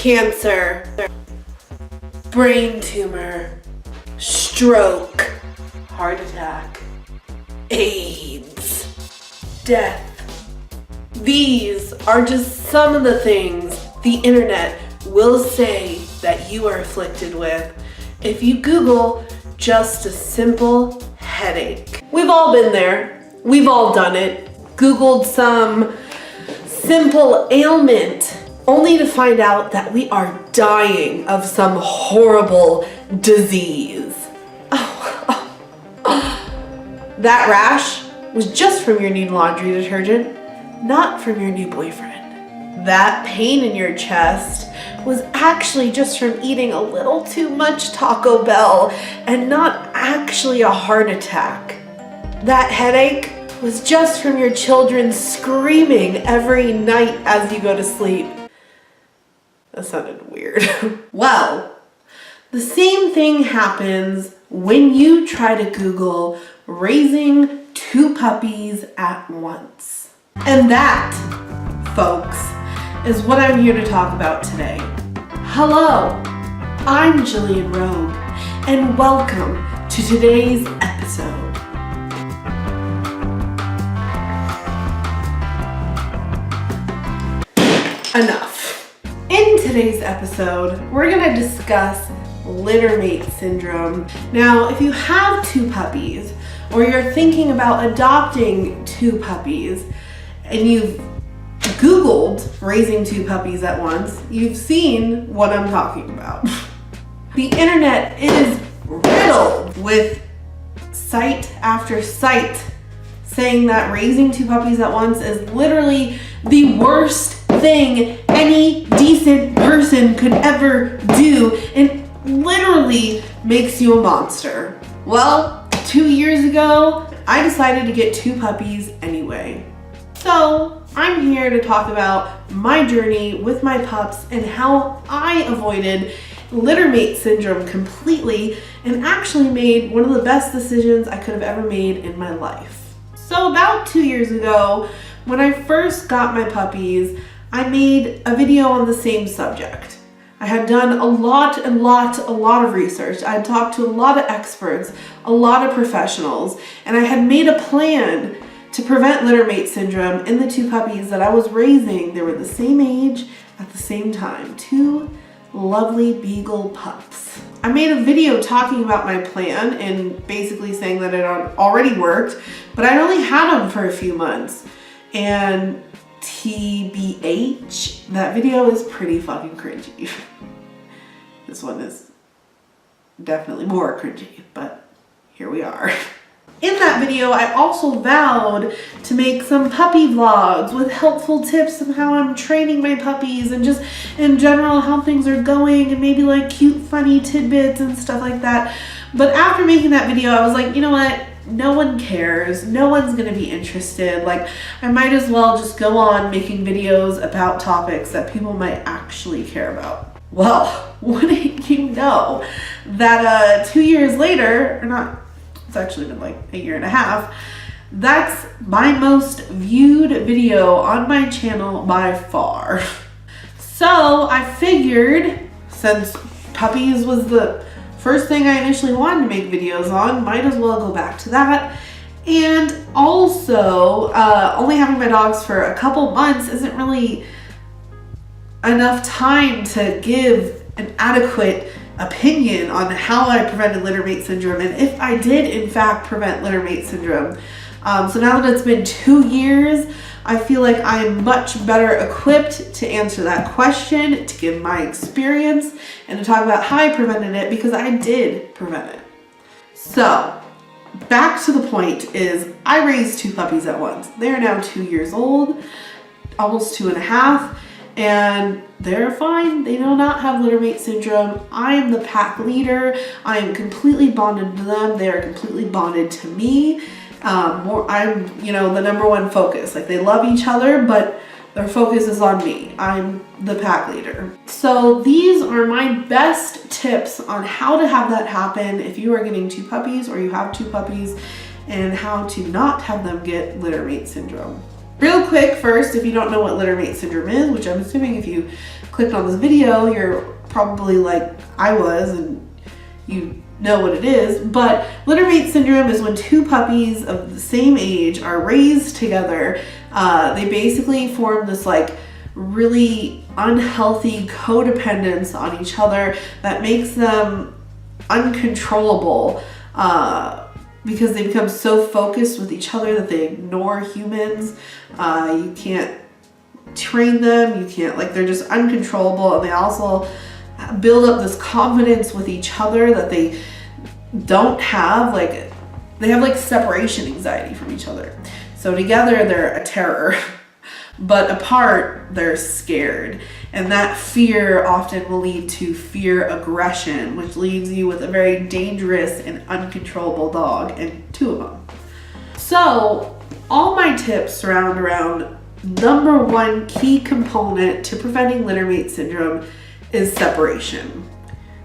cancer, brain tumor, stroke, heart attack, AIDS, death. These are just some of the things the internet will say that you are afflicted with if you Google just a simple headache. We've all been there. We've all done it. Googled some simple ailment only to find out that we are dying of some horrible disease. That rash was just from your new laundry detergent, not from your new boyfriend. That pain in your chest was actually just from eating a little too much Taco Bell and not actually a heart attack. That headache was just from your children screaming every night as you go to sleep. That sounded weird. Well, the same thing happens when you try to Google raising 2 puppies at once. And that, folks, is what I'm here to talk about today. Hello, I'm Jillian Rogue, and welcome to today's episode. Enough. In today's episode, we're going to discuss Littermate syndrome. Now, if you have 2 puppies, or you're thinking about adopting 2 puppies, and you've Googled raising 2 puppies at once, you've seen what I'm talking about. The internet is riddled with site after site saying that raising 2 puppies at once is literally the worst thing any decent person could ever do and literally makes you a monster. Well, 2 years ago, I decided to get 2 puppies anyway. So I'm here to talk about my journey with my pups and how I avoided Littermate syndrome completely and actually made one of the best decisions I could have ever made in my life. So about 2 years ago, when I first got my puppies, I made a video on the same subject. I had done a lot of research. I had talked to a lot of experts, a lot of professionals, and I had made a plan to prevent Littermate syndrome in the 2 puppies that I was raising. They were the same age at the same time, 2 lovely beagle pups. I made a video talking about my plan and basically saying that it had already worked, but I only had them for a few months. And TBH, that video is pretty fucking cringy. This one is definitely more cringy, but here we are. In that video, I also vowed to make some puppy vlogs with helpful tips on how I'm training my puppies and just in general how things are going and maybe like cute, funny tidbits and stuff like that. But after making that video, I was like, you know what? No one cares. No one's gonna be interested. Like, I might as well just go on making videos about topics that people might actually care about. Well, wouldn't you know that 2 years later, or not, it's actually been like a year and a half, that's my most viewed video on my channel by far. So I figured, since puppies was the first thing I initially wanted to make videos on, might as well go back to that. And also, only having my dogs for a couple months isn't really enough time to give an adequate opinion on how I prevented Littermate syndrome and if I did in fact prevent Littermate syndrome. So now that it's been 2 years, I feel like I'm much better equipped to answer that question, to give my experience, and to talk about how I prevented it, because I did prevent it. So, back to the point is, I raised 2 puppies at once. They're now 2 years old, almost 2.5, and they're fine. They do not have Littermate syndrome. I am the pack leader. I am completely bonded to them. They are completely bonded to me. I'm, the number one focus. Like, they love each other, but their focus is on me. I'm the pack leader. So these are my best tips on how to have that happen if you are getting 2 puppies or you have 2 puppies, and how to not have them get Littermate syndrome. Real quick first, if you don't know what Littermate syndrome is, which I'm assuming if you clicked on this video, you're probably like I was and you know what it is, but Littermate syndrome is when two puppies of the same age are raised together. They basically form this like really unhealthy codependence on each other that makes them uncontrollable because they become so focused with each other that they ignore humans. You can't train them, you can't, like, they're just uncontrollable, and they also build up this confidence with each other that they don't have. Like, they have like separation anxiety from each other. So together they're a terror, but apart they're scared. And that fear often will lead to fear aggression, which leaves you with a very dangerous and uncontrollable dog, and two of them. So all my tips surround around number one key component to preventing Littermate syndrome is separation.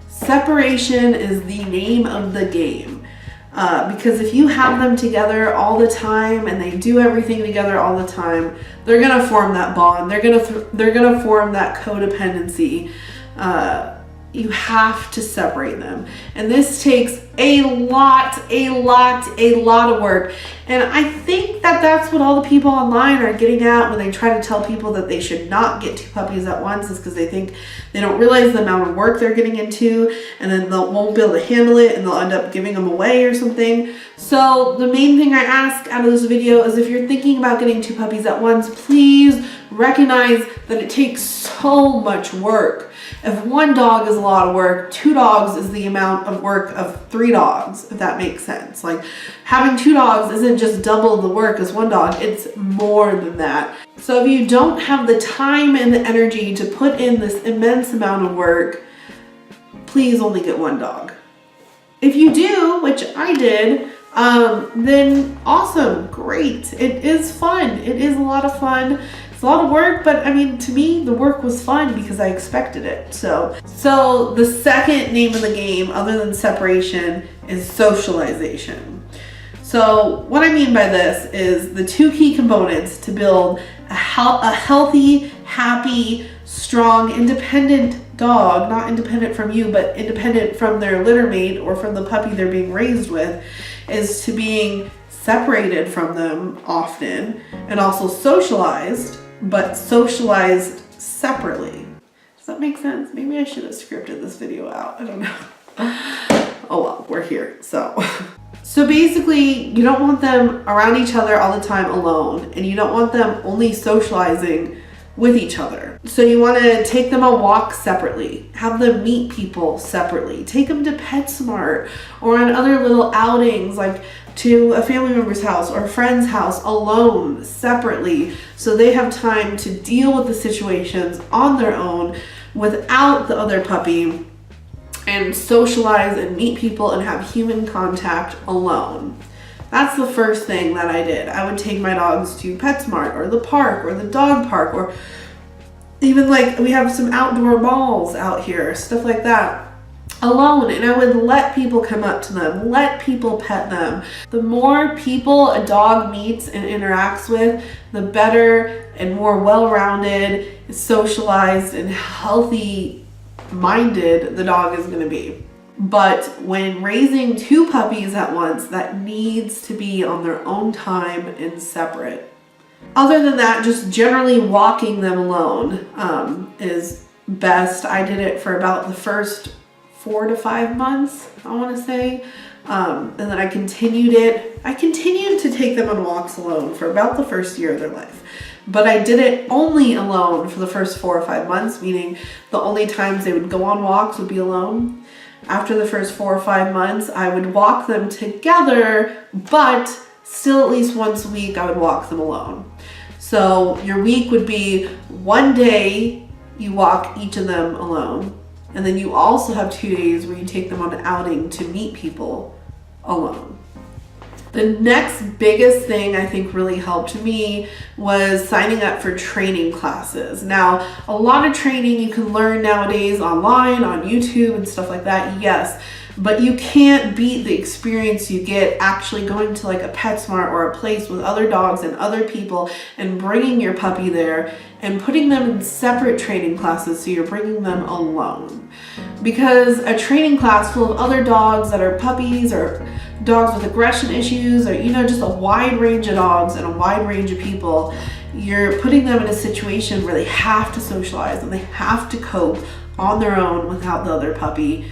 Separation is the name of the game. Because if you have them together all the time and they do everything together all the time, they're gonna form that bond. They're gonna form that codependency. You have to separate them, and this takes a lot of work. And I think that that's what all the people online are getting at when they try to tell people that they should not get two puppies at once, is because they think they don't realize the amount of work they're getting into, and then they won't be able to handle it, and they'll end up giving them away or something. So the main thing I ask out of this video is, if you're thinking about getting two puppies at once, please recognize that it takes so much work. If one dog is a lot of work, two dogs is the amount of work of three dogs, if that makes sense. Like, having two dogs isn't just double the work as one dog, it's more than that. So if you don't have the time and the energy to put in this immense amount of work, please only get one dog. If you do, which I did, then awesome, great. It is fun. It is a lot of fun. It's a lot of work, but I mean, to me, the work was fun because I expected it. So the second name of the game, other than separation, is socialization. So what I mean by this is the two key components to build a healthy, happy, strong, independent dog, not independent from you, but independent from their litter mate or from the puppy they're being raised with, is to being separated from them often, and also socialized, but socialized separately. Does that make sense? Maybe I should have scripted this video out. I don't know. Oh well, we're here. So basically, you don't want them around each other all the time alone, and you don't want them only socializing with each other. So you want to take them on walks separately, have them meet people separately, take them to PetSmart or on other little outings, like to a family member's house or a friend's house alone, separately, so they have time to deal with the situations on their own without the other puppy, and socialize and meet people and have human contact alone. That's the first thing that I did. I would take my dogs to PetSmart or the park or the dog park, or even like we have some outdoor malls out here, stuff like that, alone. And I would let people come up to them, let people pet them. The more people a dog meets and interacts with, the better and more well-rounded, socialized, and healthy-minded the dog is going to be. But when raising two puppies at once, that needs to be on their own time and separate. Other than that, just generally walking them alone is best. I did it for about the first 4 to 5 months, I want to say. And then I continued it. I continued to take them on walks alone for about the first year of their life. But I did it only alone for the first 4 or 5 months, meaning the only times they would go on walks would be alone. After the first 4 or 5 months, I would walk them together, but still at least once a week I would walk them alone. So your week would be one day you walk each of them alone, and then you also have 2 days where you take them on an outing to meet people alone. The next biggest thing I think really helped me was signing up for training classes. Now, a lot of training you can learn nowadays online, on YouTube and stuff like that, yes. but you can't beat the experience you get actually going to like a PetSmart or a place with other dogs and other people and bringing your puppy there and putting them in separate training classes so you're bringing them alone. Because a training class full of other dogs that are puppies or dogs with aggression issues or, you know, just a wide range of dogs and a wide range of people, you're putting them in a situation where they have to socialize and they have to cope on their own without the other puppy,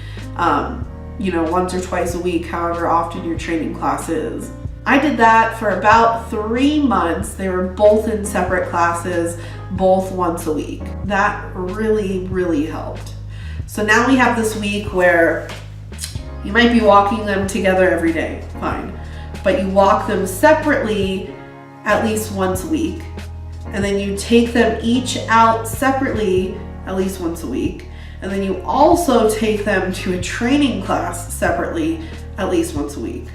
you know, once or twice a week, however often your training class is. I did that for about 3 months. They were both in separate classes, both once a week. That really, really helped. So now we have this week where you might be walking them together every day, fine, but you walk them separately at least once a week. And then you take them each out separately at least once a week. And then you also take them to a training class separately at least once a week.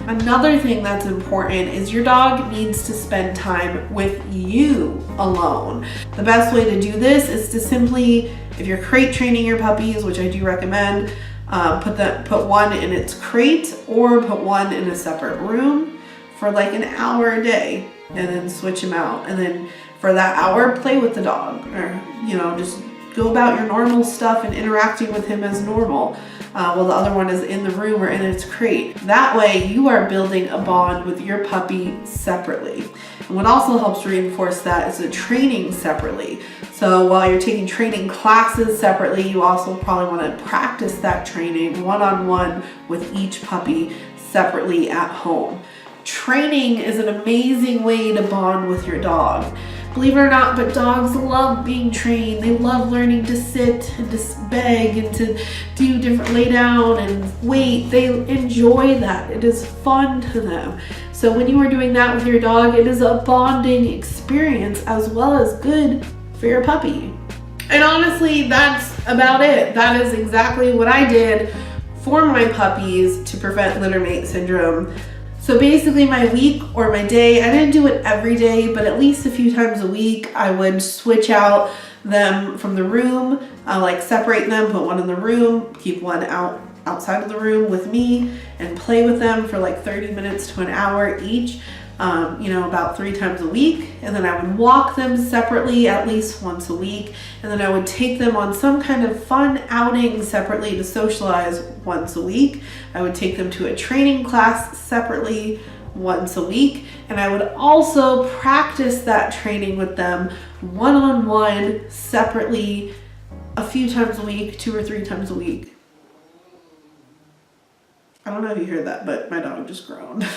Another thing that's important is your dog needs to spend time with you alone. The best way to do this is to simply, if you're crate training your puppies, which I do recommend, put one in its crate or put one in a separate room for like an hour a day and then switch them out. And then for that hour, play with the dog or, you know, just go about your normal stuff and interacting with him as normal while the other one is in the room or in its crate. That way you are building a bond with your puppy separately. And what also helps reinforce that is the training separately. So while you're taking training classes separately, you also probably want to practice that training one-on-one with each puppy separately at home. Training is an amazing way to bond with your dog. Believe it or not, but dogs love being trained. They love learning to sit and to beg and to do different lay down and wait. They enjoy that. It is fun to them. So when you are doing that with your dog, it is a bonding experience as well as good for your puppy. And honestly, that's about it. That is exactly what I did for my puppies to prevent littermate syndrome. So basically my week or my day, I didn't do it every day, but at least a few times a week, I would switch out them from the room, like separate them, put one in the room, keep one outside of the room with me and play with them for like 30 minutes to an hour each, you know, about 3 times a week. And then I would walk them separately at least once a week. And then I would take them on some kind of fun outing separately to socialize once a week. I would take them to a training class separately once a week. And I would also practice that training with them one-on-one separately a few times a week, 2 or 3 times a week. I don't know if you heard that, but my dog just groaned.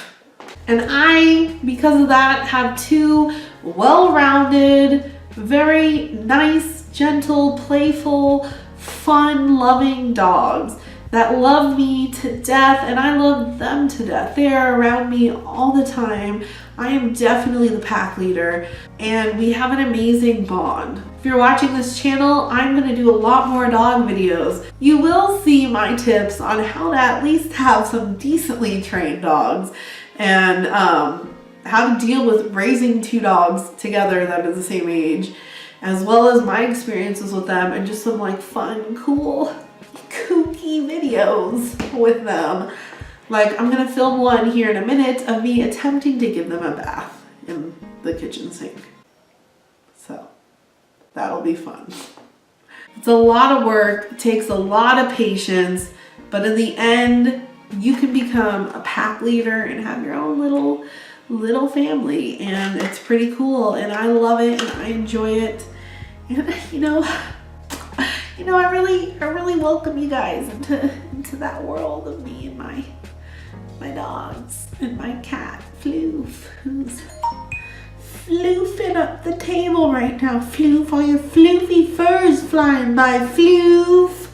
And I, because of that, have 2 well-rounded, very nice, gentle, playful, fun-loving dogs that love me to death, and I love them to death. They are around me all the time. I am definitely the pack leader, and we have an amazing bond. If you're watching this channel, I'm going to do a lot more dog videos. You will see my tips on how to at least have some decently trained dogs and how to deal with raising 2 dogs together that are the same age, as well as my experiences with them and just some like fun, cool, kooky videos with them. Like I'm gonna film one here in a minute of me attempting to give them a bath in the kitchen sink. So that'll be fun. It's a lot of work, it takes a lot of patience, but in the end, you can become a pack leader and have your own little family, and it's pretty cool, and I love it and I enjoy it. And you know, I really welcome you guys into that world of me and my dogs and my cat Floof, who's floofing up the table right now. Floof, all your floofy furs flying by. Floof,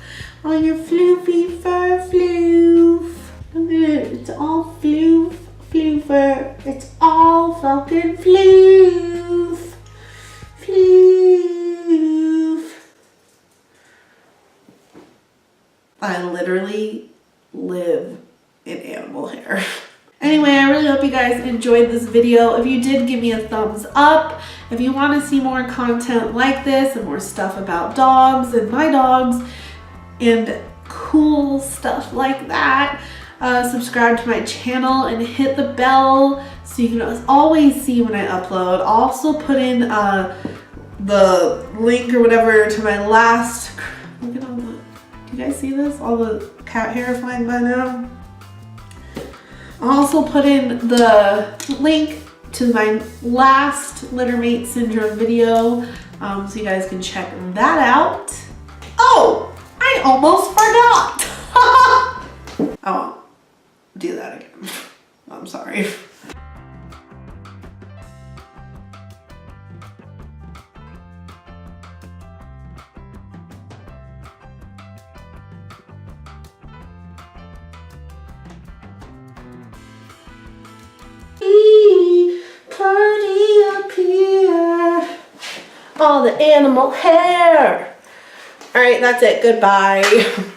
all your floofy fur. Floof, look at it, it's all floof, floofer, it's all fucking floof, floof. I literally live in animal hair. Anyway, I really hope you guys enjoyed this video. If you did, give me a thumbs up. If you want to see more content like this and more stuff about dogs and my dogs and cool stuff like that. Subscribe to my channel and hit the bell so you can always see when I upload. I'll also put in the link or whatever to my last, look at all the, do you guys see this? All the cat hair flying by now. I'll also put in the link to my last Littermate syndrome video, so you guys can check that out. Oh, I almost forgot. I won't do that again. I'm sorry. Party up here. All the animal hair. All right, that's it. Goodbye.